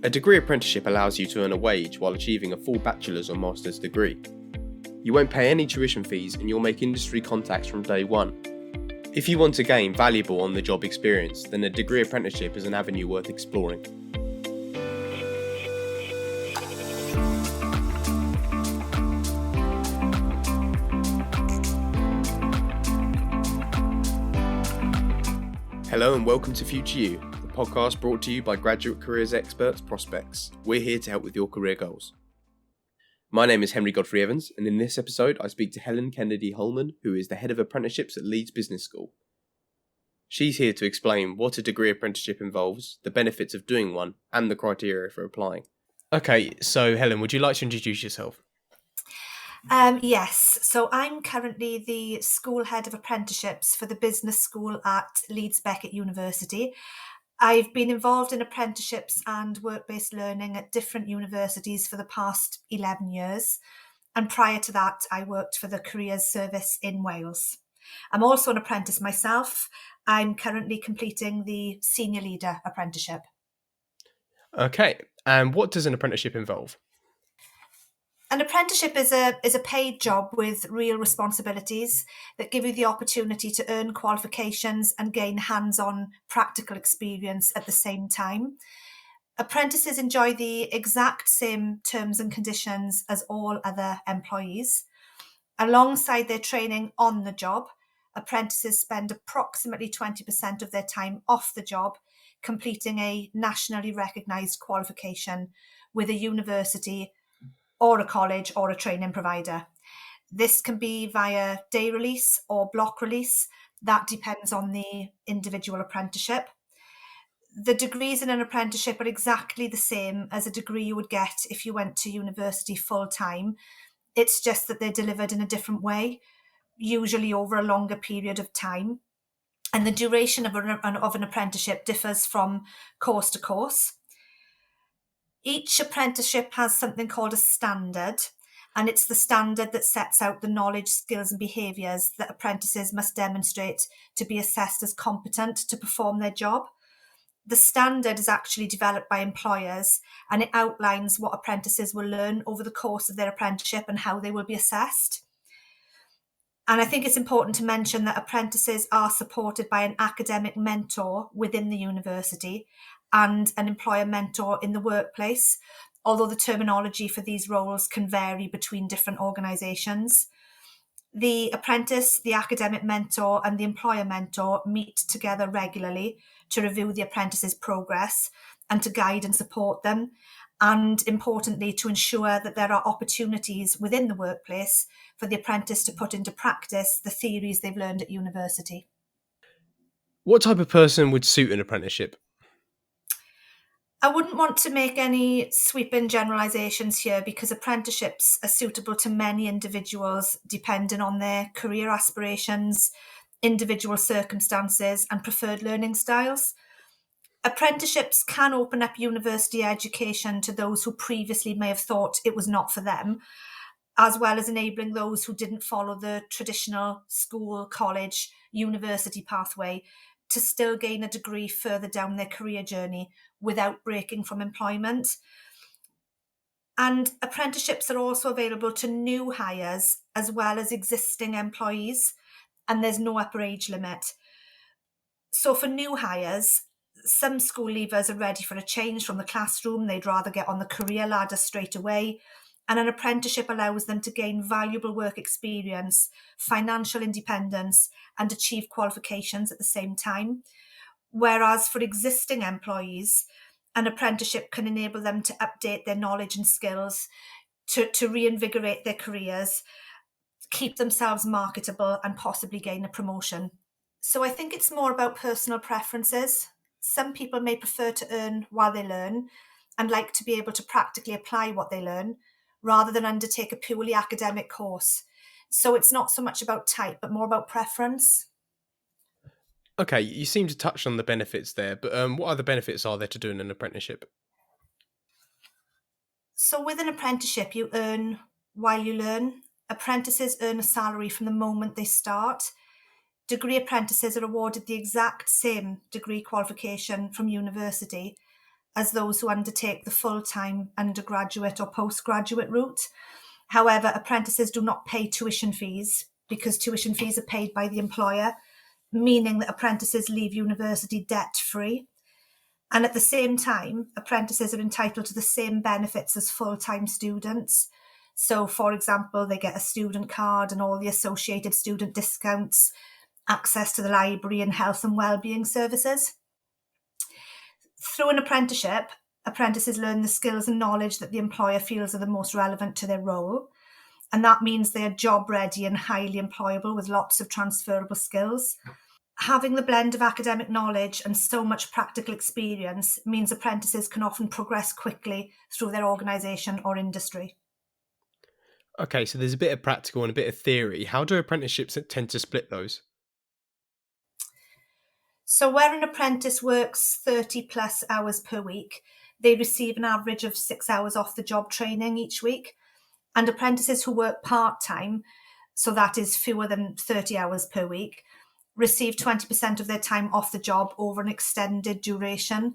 A degree apprenticeship allows you to earn a wage while achieving a full bachelor's or master's degree. You won't pay any tuition fees and you'll make industry contacts from day one. If you want to gain valuable on-the-job experience, then a degree apprenticeship is an avenue worth exploring. Hello and welcome to Future You, the podcast brought to you by graduate careers experts Prospects. We're here to help with your career goals. My name is Henry Godfrey Evans, and in this episode I speak to Helen Kennedy-Holleman, who is the head of apprenticeships at Leeds Business School. She's here to explain what a degree apprenticeship involves, the benefits of doing one, and the criteria for applying. Okay, so Helen, would you like to introduce yourself? Yes, so I'm currently the school head of apprenticeships for the business school at Leeds Beckett University. I've been involved in apprenticeships and work-based learning at different universities for the past 11 years. And prior to that, I worked for the Careers Service in Wales. I'm also an apprentice myself. I'm currently completing the Senior Leader apprenticeship. Okay, and what does an apprenticeship involve? An apprenticeship is a paid job with real responsibilities that give you the opportunity to earn qualifications and gain hands-on practical experience at the same time. Apprentices enjoy the exact same terms and conditions as all other employees. Alongside their training on the job, apprentices spend approximately 20% of their time off the job completing a nationally recognised qualification with a university or a college or a training provider. This can be via day release or block release. That depends on the individual apprenticeship. The degrees in an apprenticeship are exactly the same as a degree you would get if you went to university full time. It's just that they're delivered in a different way, usually over a longer period of time. And the duration of an apprenticeship differs from course to course. Each apprenticeship has something called a standard, and it's the standard that sets out the knowledge, skills and behaviours that apprentices must demonstrate to be assessed as competent to perform their job. The standard is actually developed by employers, and it outlines what apprentices will learn over the course of their apprenticeship and how they will be assessed. And I think it's important to mention that apprentices are supported by an academic mentor within the university and an employer mentor in the workplace, although the terminology for these roles can vary between different organisations. The apprentice, the academic mentor and the employer mentor meet together regularly to review the apprentice's progress and to guide and support them, and importantly to ensure that there are opportunities within the workplace for the apprentice to put into practice the theories they've learned at university. What type of person would suit an apprenticeship? I wouldn't want to make any sweeping generalisations here because apprenticeships are suitable to many individuals depending on their career aspirations, individual circumstances and preferred learning styles. Apprenticeships can open up university education to those who previously may have thought it was not for them, as well as enabling those who didn't follow the traditional school, college, university pathway to still gain a degree further down their career journey without breaking from employment. And apprenticeships are also available to new hires as well as existing employees, and there's no upper age limit. So for new hires, some school leavers are ready for a change from the classroom. They'd rather get on the career ladder straight away. And an apprenticeship allows them to gain valuable work experience, financial independence, and achieve qualifications at the same time. Whereas for existing employees, an apprenticeship can enable them to update their knowledge and skills, to reinvigorate their careers, keep themselves marketable, and possibly gain a promotion. So I think it's more about personal preferences. Some people may prefer to earn while they learn and like to be able to practically apply what they learn, rather than undertake a purely academic course. So it's not so much about type, but more about preference. Okay, you seem to touch on the benefits there, but what other benefits are there to doing an apprenticeship? So with an apprenticeship, you earn while you learn. Apprentices earn a salary from the moment they start. Degree apprentices are awarded the exact same degree qualification from university, as those who undertake the full-time undergraduate or postgraduate route. However, apprentices do not pay tuition fees because tuition fees are paid by the employer, meaning that apprentices leave university debt-free. And at the same time, apprentices are entitled to the same benefits as full-time students. So, for example, they get a student card and all the associated student discounts, access to the library and health and wellbeing services. Through an apprenticeship, apprentices learn the skills and knowledge that the employer feels are the most relevant to their role. And that means they are job ready and highly employable with lots of transferable skills. Having the blend of academic knowledge and so much practical experience means apprentices can often progress quickly through their organisation or industry. Okay, so there's a bit of practical and a bit of theory. How do apprenticeships tend to split those? So where an apprentice works 30 plus hours per week, they receive an average of 6 hours off the job training each week. And apprentices who work part-time, so that is fewer than 30 hours per week, receive 20% of their time off the job over an extended duration.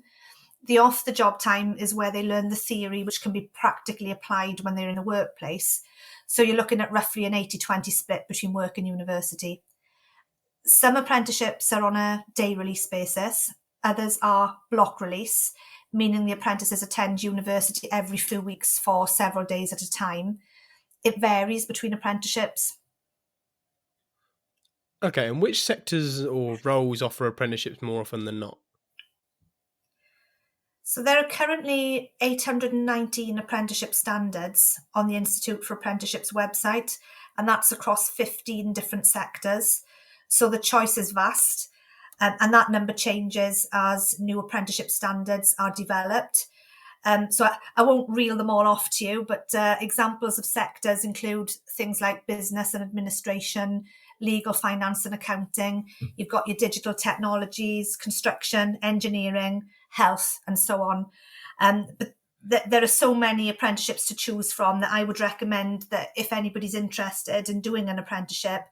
The off-the-job time is where they learn the theory, which can be practically applied when they're in a workplace. So you're looking at roughly an 80-20 split between work and university. Some apprenticeships are on a day release basis. Others are block release, meaning the apprentices attend university every few weeks for several days at a time. It varies between apprenticeships. Okay, and which sectors or roles offer apprenticeships more often than not? So there are currently 819 apprenticeship standards on the Institute for Apprenticeships website, and that's across 15 different sectors. So the choice is vast, and that number changes as new apprenticeship standards are developed. So I won't reel them all off to you, but examples of sectors include things like business and administration, legal, finance and accounting. You've got your digital technologies, construction, engineering, health, and so on. But there are so many apprenticeships to choose from that I would recommend that if anybody's interested in doing an apprenticeship,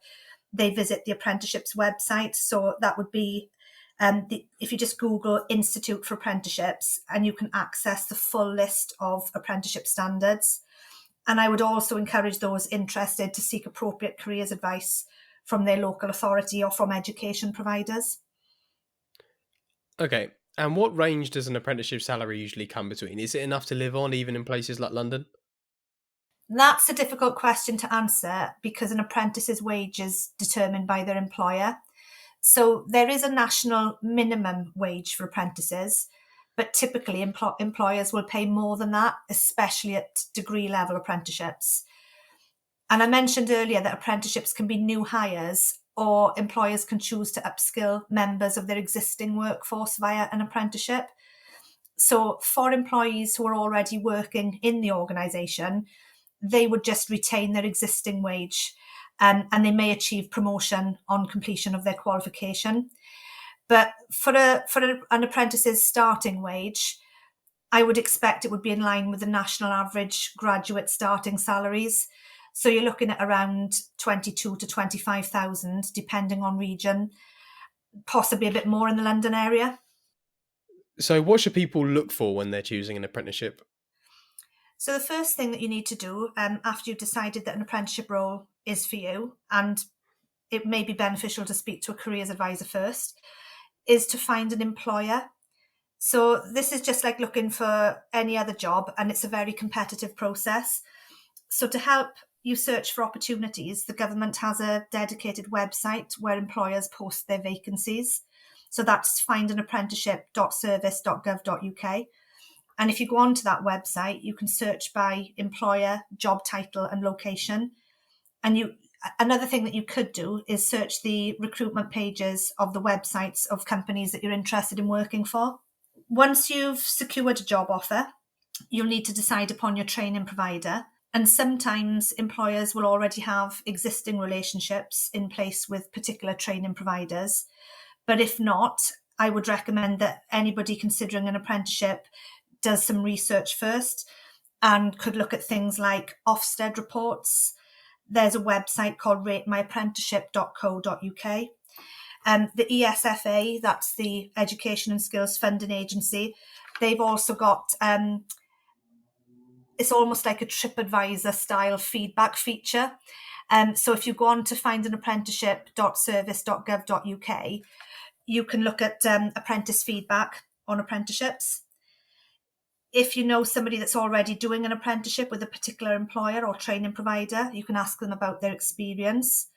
they visit the apprenticeships website. So that would be if you just Google Institute for Apprenticeships, and you can access the full list of apprenticeship standards. And I would also encourage those interested to seek appropriate careers advice from their local authority or from education providers. Okay, and what range does an apprenticeship salary usually come between? Is it enough to live on even in places like London? That's a difficult question to answer because an apprentice's wage is determined by their employer. So there is a national minimum wage for apprentices, but typically employers will pay more than that, especially at degree level apprenticeships. And I mentioned earlier that apprenticeships can be new hires, or employers can choose to upskill members of their existing workforce via an apprenticeship. So for employees who are already working in the organisation, they would just retain their existing wage, and they may achieve promotion on completion of their qualification. But for an apprentice's starting wage, I would expect it would be in line with the national average graduate starting salaries. So you're looking at around 22 to 25,000, depending on region, possibly a bit more in the London area. So what should people look for when they're choosing an apprenticeship? So the first thing that you need to do after you've decided that an apprenticeship role is for you, and it may be beneficial to speak to a careers advisor first, is to find an employer. So this is just like looking for any other job, and it's a very competitive process. So to help you search for opportunities, the government has a dedicated website where employers post their vacancies. So that's findanapprenticeship.service.gov.uk. And if you go onto that website, you can search by employer, job title and location. And another thing that you could do is search the recruitment pages of the websites of companies that you're interested in working for. Once you've secured a job offer, you'll need to decide upon your training provider. And sometimes employers will already have existing relationships in place with particular training providers. But if not, I would recommend that anybody considering an apprenticeship does some research first and could look at things like Ofsted reports. There's a website called ratemyapprenticeship.co.uk. The ESFA, that's the Education and Skills Funding Agency, they've also got, it's almost like a TripAdvisor style feedback feature. So if you go on to findanapprenticeship.service.gov.uk, you can look at apprentice feedback on apprenticeships. If you know somebody that's already doing an apprenticeship with a particular employer or training provider, you can ask them about their experience.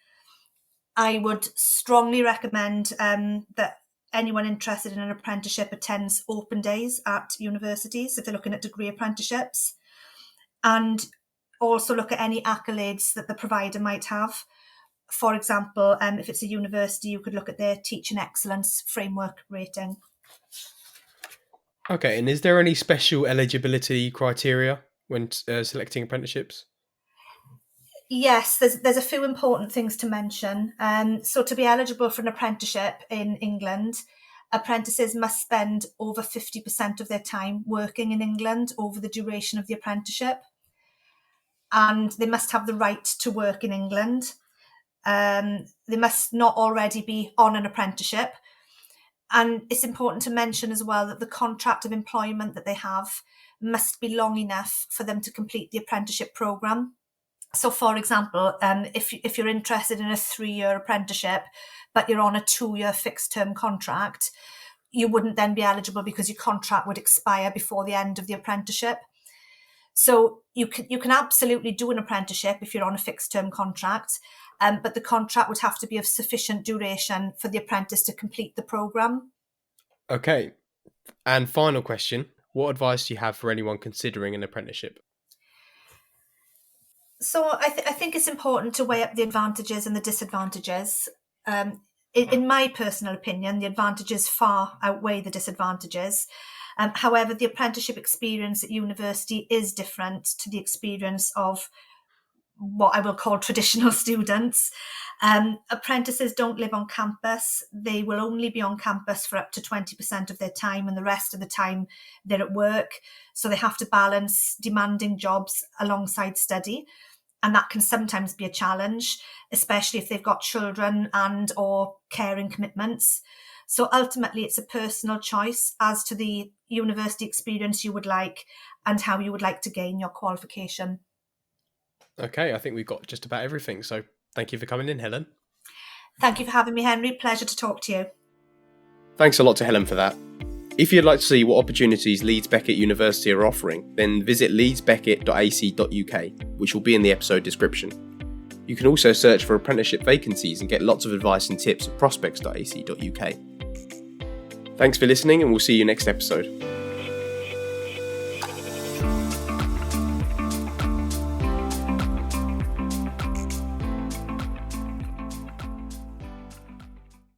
I would strongly recommend that anyone interested in an apprenticeship attends open days at universities if they're looking at degree apprenticeships, and also look at any accolades that the provider might have. For example, if it's a university, you could look at their Teaching Excellence Framework rating. Okay, and is there any special eligibility criteria when selecting apprenticeships? Yes, there's a few important things to mention. So to be eligible for an apprenticeship in England, apprentices must spend over 50% of their time working in England over the duration of the apprenticeship. And they must have the right to work in England. They must not already be on an apprenticeship. And it's important to mention as well that the contract of employment that they have must be long enough for them to complete the apprenticeship programme. So, for example, if you're interested in a 3-year apprenticeship, but you're on a 2-year fixed-term contract, you wouldn't then be eligible because your contract would expire before the end of the apprenticeship. So you can absolutely do an apprenticeship if you're on a fixed-term contract, but the contract would have to be of sufficient duration for the apprentice to complete the programme. Okay. And final question, what advice do you have for anyone considering an apprenticeship? So I think it's important to weigh up the advantages and the disadvantages. In my personal opinion, the advantages far outweigh the disadvantages. However, the apprenticeship experience at university is different to the experience of what I will call traditional students. Apprentices don't live on campus. They will only be on campus for up to 20% of their time, and the rest of the time they're at work. So they have to balance demanding jobs alongside study. And that can sometimes be a challenge, especially if they've got children and or caring commitments. So ultimately, it's a personal choice as to the university experience you would like and how you would like to gain your qualification. Okay, I think we've got just about everything. So thank you for coming in, Helen. Thank you for having me, Henry. Pleasure to talk to you. Thanks a lot to Helen for that. If you'd like to see what opportunities Leeds Beckett University are offering, then visit leedsbeckett.ac.uk, which will be in the episode description. You can also search for apprenticeship vacancies and get lots of advice and tips at prospects.ac.uk. Thanks for listening, and we'll see you next episode.